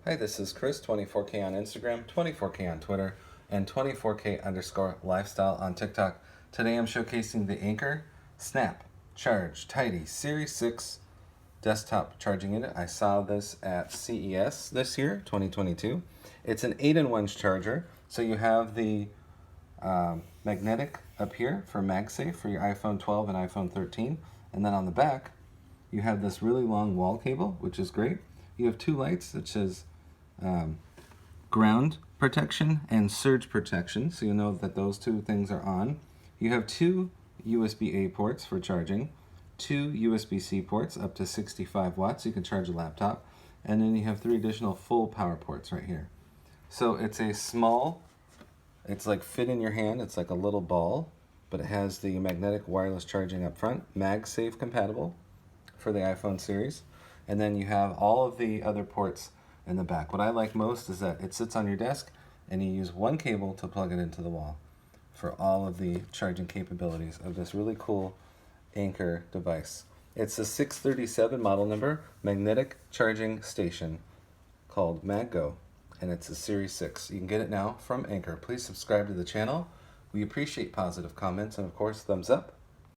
Hi, this is Chris, 24K on Instagram, 24K on Twitter, and 24K_lifestyle on TikTok. Today I'm showcasing the Anker Snap Charge Tidy Series 6 desktop charging unit. I saw this at CES this year, 2022. It's an 8-in-1 charger, so you have the magnetic up here for MagSafe for your iPhone 12 and iPhone 13, and then on the back you have this really long wall cable, which is great. You have two lights that says ground protection and surge protection, so you know that those two things are on. You have two USB-A ports for charging, two USB-C ports up to 65 watts, you can charge a laptop, and then you have 3 additional full power ports right here. So it's a small, it's like fit in your hand, it's like a little ball, but it has the magnetic wireless charging up front, MagSafe compatible for the iPhone series, and then you have all of the other ports in the back. What I like most is that it sits on your desk and you use one cable to plug it into the wall for all of the charging capabilities of this really cool Anker device. It's a 637 model number magnetic charging station called MagGo, and it's a Series 6. You can get it now from Anker. Please subscribe to the channel. We appreciate positive comments and of course thumbs up.